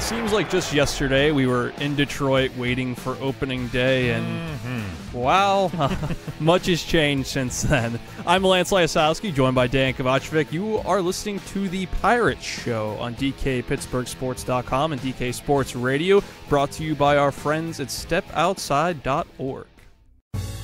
seems like just yesterday we were in Detroit waiting for opening day, and wow, much has changed since then. I'm Lance Lysowski, joined by Dejan Kovacevic. You are listening to The Pirates Show on DKPittsburghSports.com and DK Sports Radio, brought to you by our friends at StepOutside.org.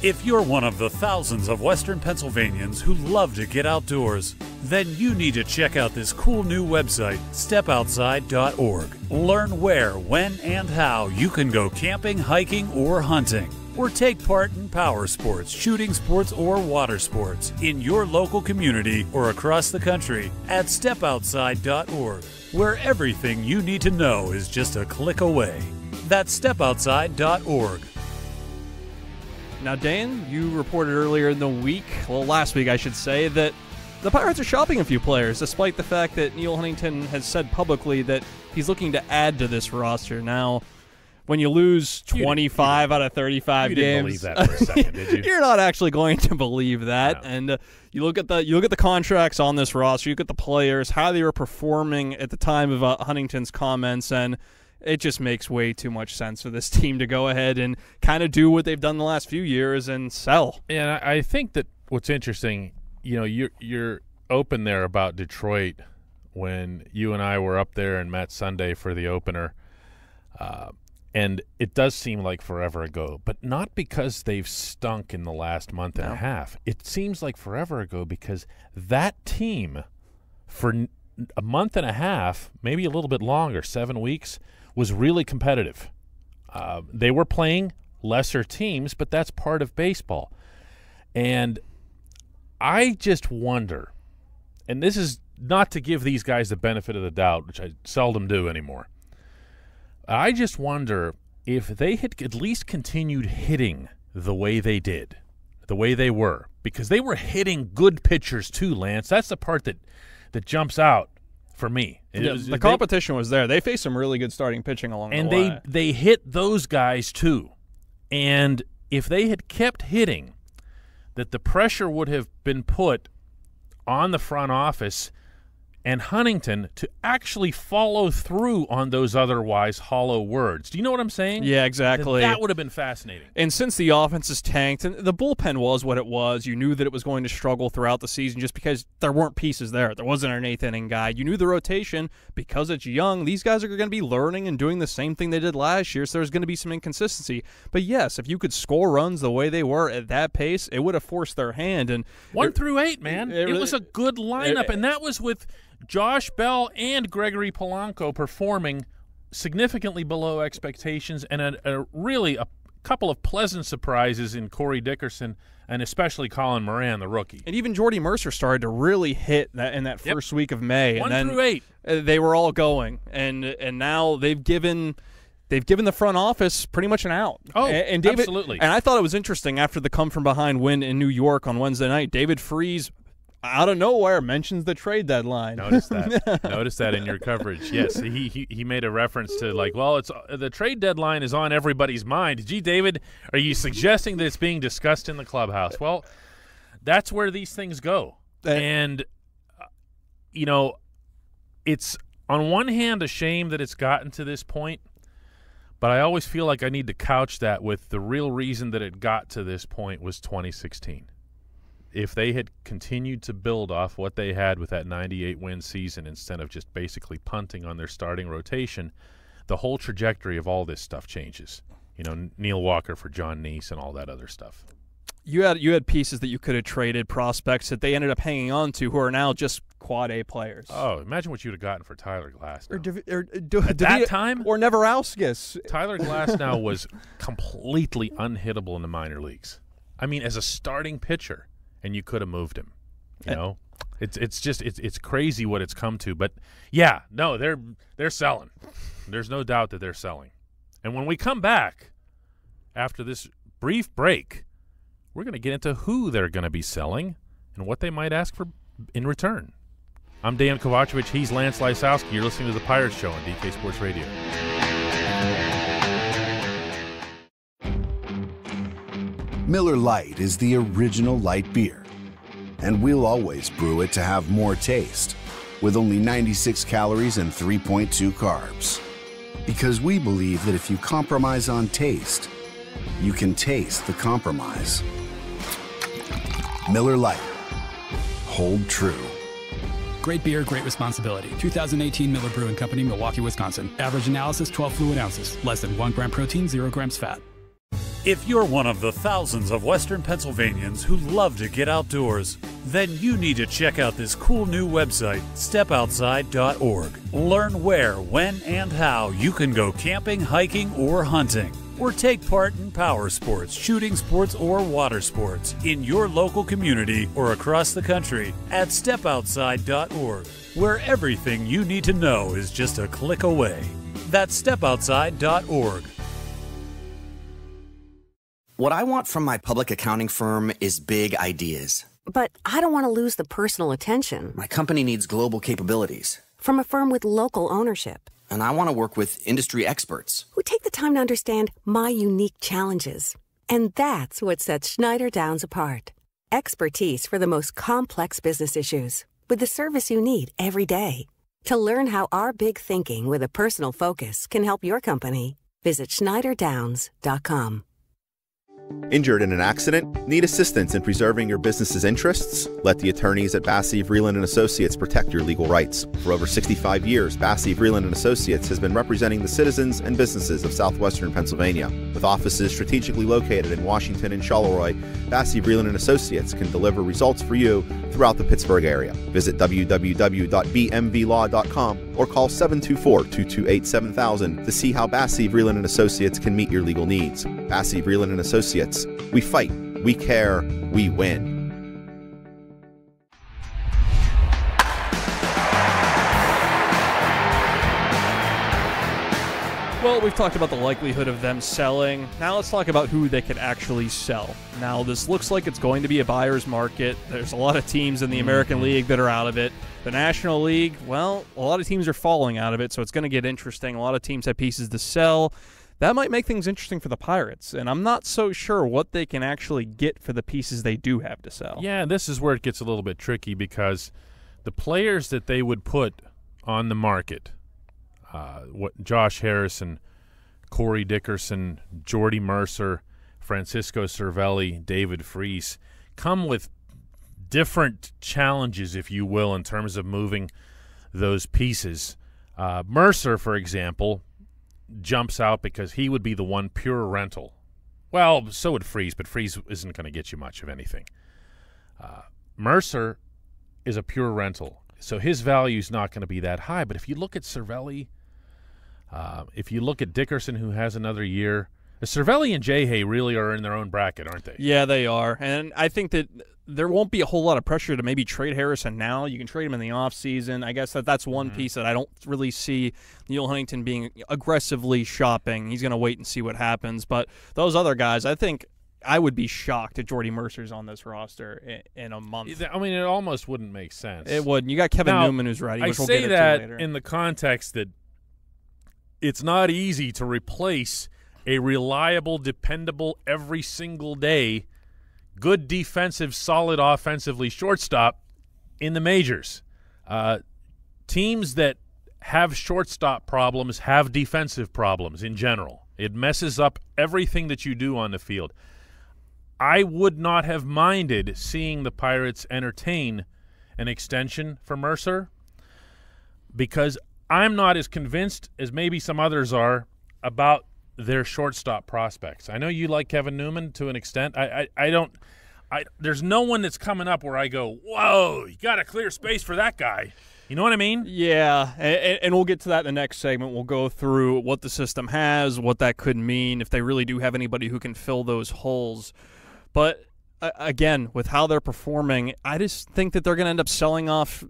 If you're one of the thousands of Western Pennsylvanians who love to get outdoors, then you need to check out this cool new website, StepOutside.org. Learn where, when, and how you can go camping, hiking, or hunting. Or take part in power sports, shooting sports, or water sports in your local community or across the country at StepOutside.org, where everything you need to know is just a click away. That's StepOutside.org. Now, Dan, you reported earlier in the week, well, last week I should say, that the Pirates are shopping a few players, despite the fact that Neil Huntington has said publicly that he's looking to add to this roster. Now, when you lose 25 out of 35 you games, didn't believe that for a second, did you? You're not actually going to believe that. No. And you look at the contracts on this roster, you look at the players, how they were performing at the time of Huntington's comments, and it just makes way too much sense for this team to go ahead and kind of do what they've done the last few years and sell. And I think that what's interesting, you know, you're open there about Detroit when you and I were up there and met Sunday for the opener. And it does seem like forever ago, but not because they've stunk in the last month and a half. It seems like forever ago because that team, for a month and a half, maybe a little bit longer, 7 weeks, was really competitive. They were playing lesser teams, but that's part of baseball. And I just wonder, and this is not to give these guys the benefit of the doubt, which I seldom do anymore, I just wonder if they had at least continued hitting the way they did, the way they were, because they were hitting good pitchers too, Lance. That's the part that jumps out for me. The competition was there. They faced some really good starting pitching along the way. And they hit those guys too. And if they had kept hitting, that the pressure would have been put on the front office and Huntington to actually follow through on those otherwise hollow words. Do you know what I'm saying? Yeah, exactly. That would have been fascinating. And since the offense has tanked, and the bullpen was what it was, you knew that it was going to struggle throughout the season just because there weren't pieces there. There wasn't an eighth-inning guy. You knew the rotation, because it's young, these guys are going to be learning and doing the same thing they did last year, so there's going to be some inconsistency. But yes, if you could score runs the way they were at that pace, it would have forced their hand. And 1 through 8, man. It was a good lineup, and that was with Josh Bell and Gregory Polanco performing significantly below expectations, and a couple of pleasant surprises in Corey Dickerson and especially Colin Moran, the rookie. And even Jordy Mercer started to really hit in that first week of May. 1 and then through 8. They were all going, and now they've given the front office pretty much an out. Oh, and David, absolutely. And I thought it was interesting after the come-from-behind win in New York on Wednesday night, David Freese, out of nowhere, mentions the trade deadline. Notice that. Notice that in your coverage. Yes, he made a reference to it's the trade deadline is on everybody's mind. Gee, David, are you suggesting that it's being discussed in the clubhouse? Well, that's where these things go. And it's on one hand a shame that it's gotten to this point, but I always feel like I need to couch that with the real reason that it got to this point was 2016. If they had continued to build off what they had with that 98-win season instead of just basically punting on their starting rotation, the whole trajectory of all this stuff changes. Neil Walker for John Neese and all that other stuff. You had pieces that you could have traded, prospects that they ended up hanging on to who are now just quad A players. Oh, imagine what you'd have gotten for Tyler Glasnow. At that time? Or Neverauskas. Tyler Glasnow was completely unhittable in the minor leagues. I mean, as a starting pitcher. And you could have moved him, It's crazy what it's come to. But yeah, no, they're selling. There's no doubt that they're selling. And when we come back after this brief break, we're going to get into who they're going to be selling and what they might ask for in return. I'm Dejan Kovacevic. He's Lance Lysowski. You're listening to The Pirates Show on DK Sports Radio. Miller Lite is the original light beer, and we'll always brew it to have more taste, with only 96 calories and 3.2 carbs. Because we believe that if you compromise on taste, you can taste the compromise. Miller Lite. Hold true. Great beer, great responsibility. 2018 Miller Brewing Company, Milwaukee, Wisconsin. Average analysis, 12 fluid ounces. Less than 1 gram protein, 0 grams fat. If you're one of the thousands of Western Pennsylvanians who love to get outdoors, then you need to check out this cool new website, stepoutside.org. Learn where, when, and how you can go camping, hiking, or hunting, or take part in power sports, shooting sports, or water sports in your local community or across the country at stepoutside.org, where everything you need to know is just a click away. That's stepoutside.org. What I want from my public accounting firm is big ideas. But I don't want to lose the personal attention. My company needs global capabilities. From a firm with local ownership. And I want to work with industry experts. Who take the time to understand my unique challenges. And that's what sets Schneider Downs apart. Expertise for the most complex business issues. With the service you need every day. To learn how our big thinking with a personal focus can help your company, visit schneiderdowns.com. Injured in an accident? Need assistance in preserving your business's interests? Let the attorneys at Bassey, Vreeland & Associates protect your legal rights. For over 65 years, Bassey, Vreeland & Associates has been representing the citizens and businesses of southwestern Pennsylvania. With offices strategically located in Washington and Charleroi, Bassey, Vreeland & Associates can deliver results for you throughout the Pittsburgh area. Visit www.bmvlaw.com or call 724-228-7000 to see how Bassey, Vreeland & Associates can meet your legal needs. Bassey, Vreeland & Associates. We fight, we care, we win. Well, we've talked about the likelihood of them selling. Now let's talk about who they could actually sell. Now, this looks like it's going to be a buyer's market. There's a lot of teams in the American League that are out of it. The National League, well, a lot of teams are falling out of it, so it's going to get interesting. A lot of teams have pieces to sell. That might make things interesting for the Pirates, and I'm not so sure what they can actually get for the pieces they do have to sell. Yeah, this is where it gets a little bit tricky because the players that they would put on the market, Josh Harrison, Corey Dickerson, Jordy Mercer, Francisco Cervelli, David Freese, come with different challenges, if you will, in terms of moving those pieces. Mercer, for example, jumps out because he would be the one pure rental. Well, so would Freese, but Freese isn't going to get you much of anything. Mercer is a pure rental, so his value is not going to be that high. But if you look at Cervelli, if you look at Dickerson, who has another year, Cervelli and J-Hay really are in their own bracket, aren't they? Yeah, they are. And I think that there won't be a whole lot of pressure to maybe trade Harrison now. You can trade him in the offseason. I guess that's one piece that I don't really see Neil Huntington being aggressively shopping. He's going to wait and see what happens. But those other guys, I think I would be shocked if Jordy Mercer's on this roster in a month. I mean, it almost wouldn't make sense. It wouldn't. You got Kevin Newman who's ready, which we'll get into that later. In the context that it's not easy to replace a reliable, dependable, every single day, good defensive, solid offensively shortstop in the majors. Teams that have shortstop problems have defensive problems in general. It messes up everything that you do on the field. I would not have minded seeing the Pirates entertain an extension for Mercer because I'm not as convinced as maybe some others are about their shortstop prospects. I know you like Kevin Newman to an extent. I don't – there's no one that's coming up where I go, whoa, you got to clear space for that guy. You know what I mean? Yeah, and we'll get to that in the next segment. We'll go through what the system has, what that could mean, if they really do have anybody who can fill those holes. But, again, with how they're performing, I just think that they're going to end up selling off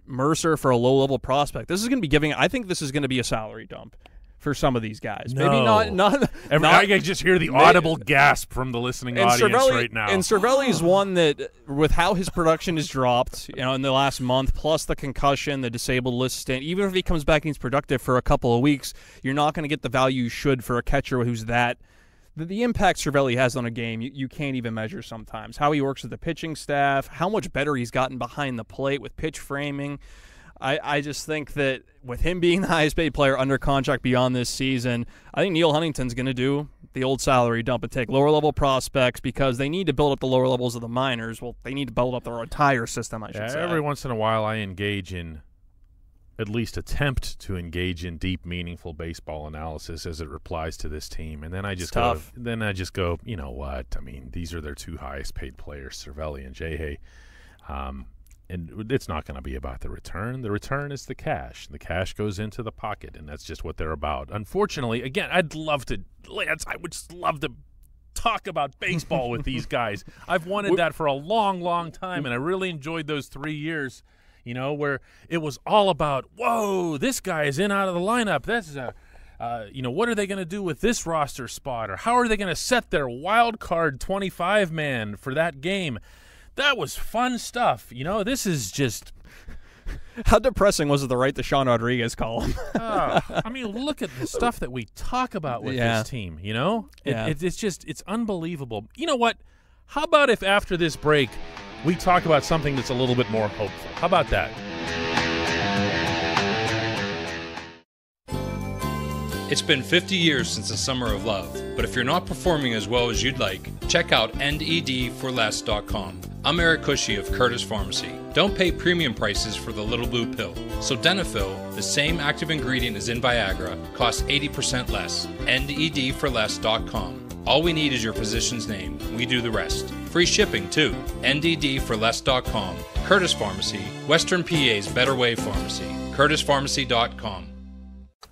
Mercer for a low-level prospect. This is going to be I think this is going to be a salary dump for some of these guys. No. Maybe not I can just hear the audible gasp from the listening audience right now. And Cervelli's one that, with how his production has dropped, in the last month, plus the concussion, the disabled list stint, even if he comes back and he's productive for a couple of weeks, you're not going to get the value you should for a catcher who's that. The impact Cervelli has on a game, you can't even measure sometimes. How he works with the pitching staff, how much better he's gotten behind the plate with pitch framing. I just think that with him being the highest paid player under contract beyond this season, I think Neil Huntington's going to do the old salary dump and take lower-level prospects because they need to build up the lower levels of the minors. Well, they need to build up their entire system, I should say. Every once in a while I engage in, at least attempt to engage in deep, meaningful baseball analysis as it applies to this team. And then I just go, you know what? I mean, these are their two highest paid players, Cervelli and Jehey. And it's not going to be about the return. The return is the cash. The cash goes into the pocket, and that's just what they're about. Unfortunately, again, I would just love to talk about baseball with these guys. I've wanted that for a long, long time, and I really enjoyed those 3 years, where it was all about, whoa, this guy is in out of the lineup. That's what are they going to do with this roster spot, or how are they going to set their wild card 25-man for that game? That was fun stuff. This is just... How depressing was it to write the Sean Rodriguez column? Look at the stuff that we talk about with this team, It's unbelievable. You know what? How about if after this break we talk about something that's a little bit more hopeful? How about that? It's been 50 years since the Summer of Love, but if you're not performing as well as you'd like, check out endedforless.com. I'm Eric Cushy of Curtis Pharmacy. Don't pay premium prices for the little blue pill. So Denafil, the same active ingredient as in Viagra, costs 80% less. endedforless.com. All we need is your physician's name. We do the rest. Free shipping, too. endedforless.com. Curtis Pharmacy, Western PA's Better Way Pharmacy. curtispharmacy.com.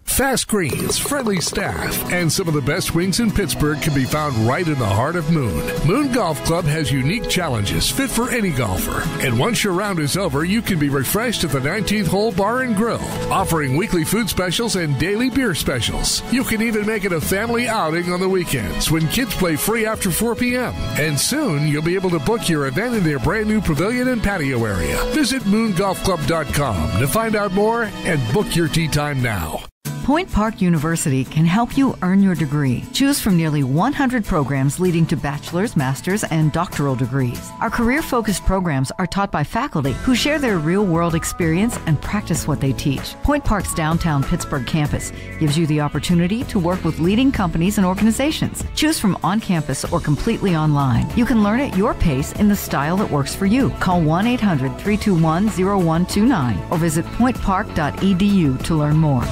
Fast greens, friendly staff, and some of the best wings in Pittsburgh can be found right in the heart of Moon. Moon Golf Club has unique challenges fit for any golfer. And once your round is over, you can be refreshed at the 19th Hole Bar and Grill, offering weekly food specials and daily beer specials. You can even make it a family outing on the weekends when kids play free after 4 p.m. And soon, you'll be able to book your event in their brand new pavilion and patio area. Visit moongolfclub.com to find out more and book your tee time now. Point Park University can help you earn your degree. Choose from nearly 100 programs leading to bachelor's, master's, and doctoral degrees. Our career-focused programs are taught by faculty who share their real-world experience and practice what they teach. Point Park's downtown Pittsburgh campus gives you the opportunity to work with leading companies and organizations. Choose from on-campus or completely online. You can learn at your pace in the style that works for you. Call 1-800-321-0129 or visit pointpark.edu to learn more.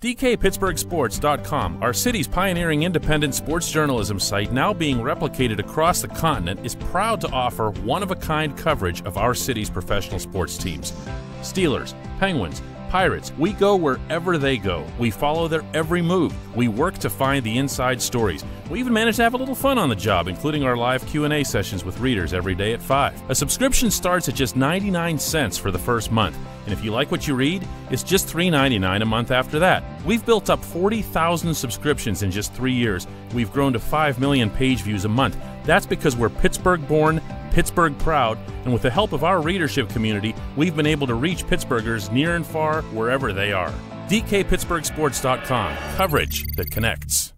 DKPittsburghSports.com, our city's pioneering independent sports journalism site now being replicated across the continent, is proud to offer one-of-a-kind coverage of our city's professional sports teams. Steelers, Penguins, Pirates, we go wherever they go. We follow their every move. We work to find the inside stories. We even manage to have a little fun on the job, including our live Q&A sessions with readers every day at 5. A subscription starts at just 99 cents for the first month. And if you like what you read, it's just $3.99 a month after that. We've built up 40,000 subscriptions in just 3 years. We've grown to 5 million page views a month. That's because we're Pittsburgh-born, Pittsburgh proud, and with the help of our readership community, we've been able to reach Pittsburghers near and far, wherever they are. DKPittsburghSports.com. Coverage that connects.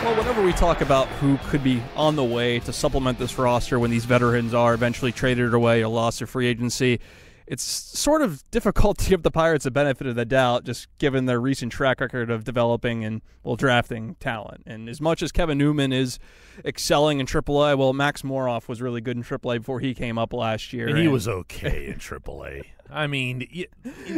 Well, whenever we talk about who could be on the way to supplement this roster when these veterans are eventually traded away or lost to free agency, it's sort of difficult to give the Pirates a benefit of the doubt, just given their recent track record of developing and, drafting talent. And as much as Kevin Newman is excelling in AAA, well, Max Moroff was really good in AAA before he came up last year. And he was okay in AAA. I mean, he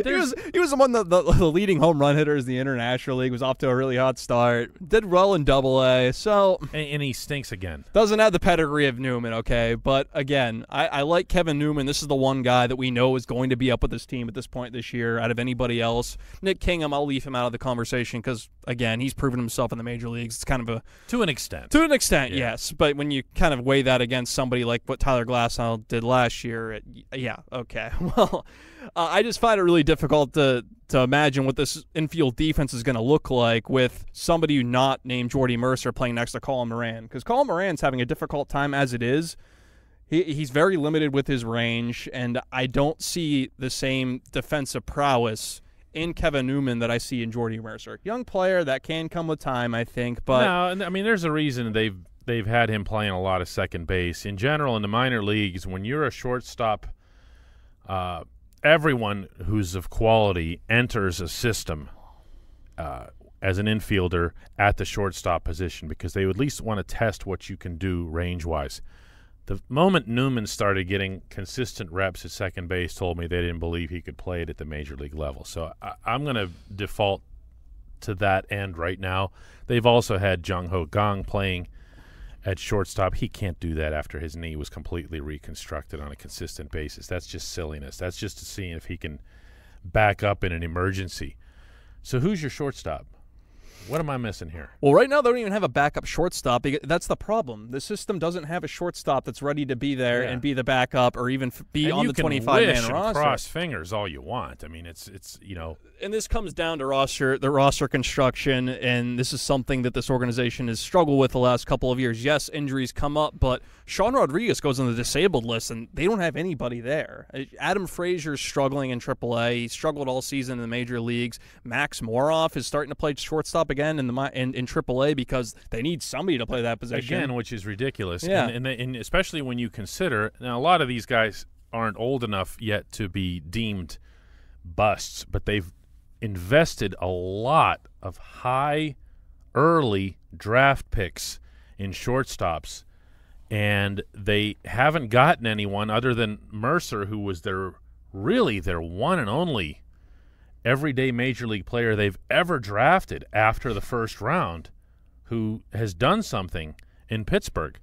was among the leading home run hitters in the International League, was off to a really hot start, did well in AA, so... And he stinks again. Doesn't have the pedigree of Newman, okay? But again, I like Kevin Newman. This is the one guy that we know is going to be up with this team at this point this year out of anybody else. Nick Kingham, I'll leave him out of the conversation because, again, he's proven himself in the major leagues. It's kind of a... To an extent. To an extent, yeah. Yes. But when you kind of weigh that against somebody like what Tyler Glasnow did last year, okay. Well... I just find it really difficult to imagine what this infield defense is going to look like with somebody not named Jordy Mercer playing next to Colin Moran. Because Colin Moran's having a difficult time as it is. He's very limited with his range, and I don't see the same defensive prowess in Kevin Newman that I see in Jordy Mercer. Young player, that can come with time, I think. But no, I mean, there's a reason they've they've had him playing a lot of second base. In general, in the minor leagues, when you're a shortstop, everyone who's of quality enters a system as an infielder at the shortstop position because they at least want to test what you can do range-wise. The moment Newman started getting consistent reps at second base told me they didn't believe he could play it at the major league level. So I'm going to default to that end right now. They've also had Jung Ho Kang playing at shortstop. He can't do that after his knee was completely reconstructed on a consistent basis. That's just silliness. That's just seeing if he can back up in an emergency. So who's your shortstop? What am I missing here? Well, right now they don't even have a backup shortstop. That's the problem. The system doesn't have a shortstop that's ready to be there and be the backup or even be on the 25-man roster. Cross fingers all you want. I mean, it's And this comes down to the roster construction, and this is something that this organization has struggled with the last couple of years. Yes, injuries come up, but Sean Rodriguez goes on the disabled list, and they don't have anybody there. Adam Frazier's struggling in AAA. He struggled all season in the major leagues. Max Moroff is starting to play shortstop again in AAA because they need somebody to play that position. Again, which is ridiculous. Yeah. And especially when you consider, now a lot of these guys aren't old enough yet to be deemed busts, but they've invested a lot of high early draft picks in shortstops, and they haven't gotten anyone other than Mercer, who was their one and only everyday major league player they've ever drafted after the first round, who has done something in Pittsburgh.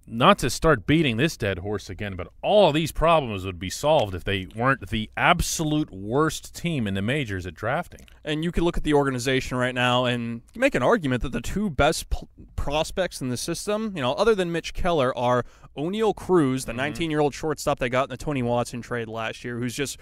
Not to start beating this dead horse again, but all of these problems would be solved if they weren't the absolute worst team in the majors at drafting. And you could look at the organization right now and make an argument that the two best prospects in the system, other than Mitch Keller, are O'Neal Cruz, the 19-year-old shortstop they got in the Tony Watson trade last year, who's just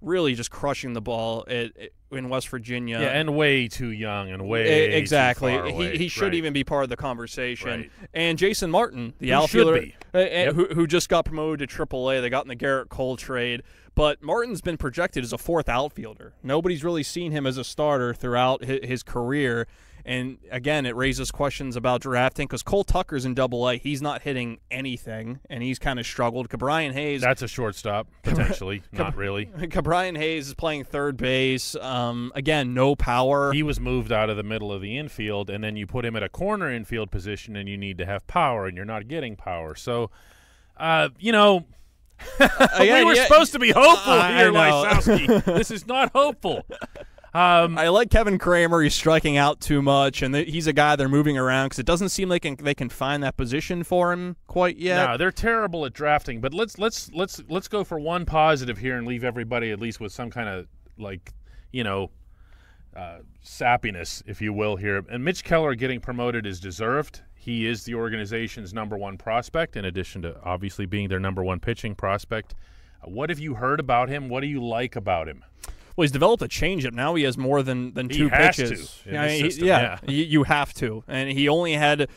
really just crushing the ball in West Virginia. Yeah, and way too young and way exactly. too far away. He should even be part of the conversation. Right. And Jason Martin, the outfielder, who just got promoted to AAA. They got in the Garrett Cole trade. But Martin's been projected as a fourth outfielder. Nobody's really seen him as a starter throughout his career. And, again, it raises questions about drafting because Cole Tucker's in AA. He's not hitting anything, and he's kind of struggled. Cabrian Hayes. That's a shortstop, potentially. Not really. Cabrian Hayes is playing third base. Again, no power. He was moved out of the middle of the infield, and then you put him at a corner infield position, and you need to have power, and you're not getting power. So, we were supposed to be hopeful here, Lysowski. This is not hopeful. I like Kevin Kramer. He's striking out too much, and he's a guy they're moving around because it doesn't seem like they can find that position for him quite yet. No, they're terrible at drafting. But let's go for one positive here and leave everybody at least with some kind of sappiness, if you will, here. And Mitch Keller getting promoted is deserved. He is the organization's number one prospect, in addition to obviously being their number one pitching prospect. What have you heard about him? What do you like about him? Well, he's developed a changeup. Now he has more than two pitches. You have to. And he only had the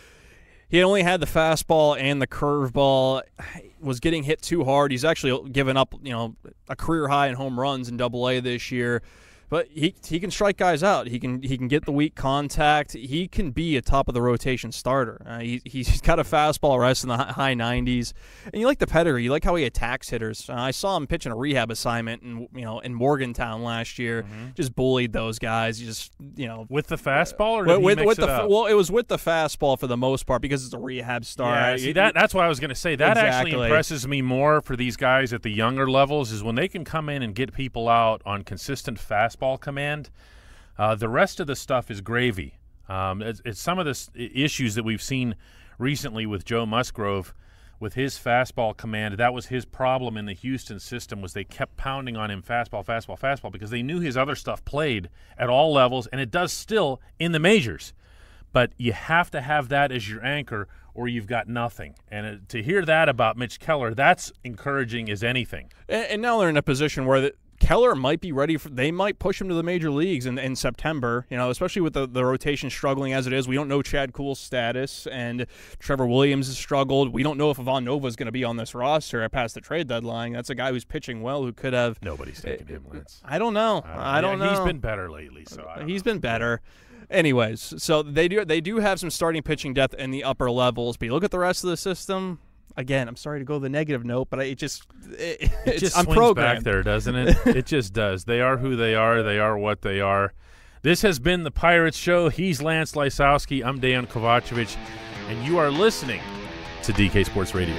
fastball and the curveball. Was getting hit too hard. He's actually given up, a career high in home runs in AA this year. But he can strike guys out. He can get the weak contact. He can be a top of the rotation starter. He's got a fastball rest in the high 90s, and you like the pedigree. You like how he attacks hitters. I saw him pitch in a rehab assignment in Morgantown last year. Just bullied those guys. With the fastball, or did he mix it up? Well, it was with the fastball for the most part because it's a rehab start. Yeah, see, that's what I was going to say. That actually impresses me more for these guys at the younger levels is when they can come in and get people out on consistent fastball command. The rest of the stuff is gravy. It's some of the issues that we've seen recently with Joe Musgrove with his fastball command. That was his problem in the Houston system, was they kept pounding on him fastball because they knew his other stuff played at all levels, and it does still in the majors. But you have to have that as your anchor or you've got nothing. And to hear that about Mitch Keller, that's encouraging as anything. And now they're in a position where Keller might be ready they might push him to the major leagues in September, especially with the rotation struggling as it is. We don't know Chad Kuhl's status, and Trevor Williams has struggled. We don't know if Ivan Nova is going to be on this roster past the trade deadline. That's a guy who's pitching well who could have. Nobody's taking him, Lance. I don't know. I don't know. He's been better lately. He's been better. Anyways, so they do have some starting pitching depth in the upper levels, but you look at the rest of the system. Again, I'm sorry to go the negative note, but it just I'm swings back there, doesn't it? It just does. They are who they are. They are what they are. This has been the Pirates Show. He's Lance Lysowski. I'm Dejan Kovacevic, and you are listening to DK Sports Radio.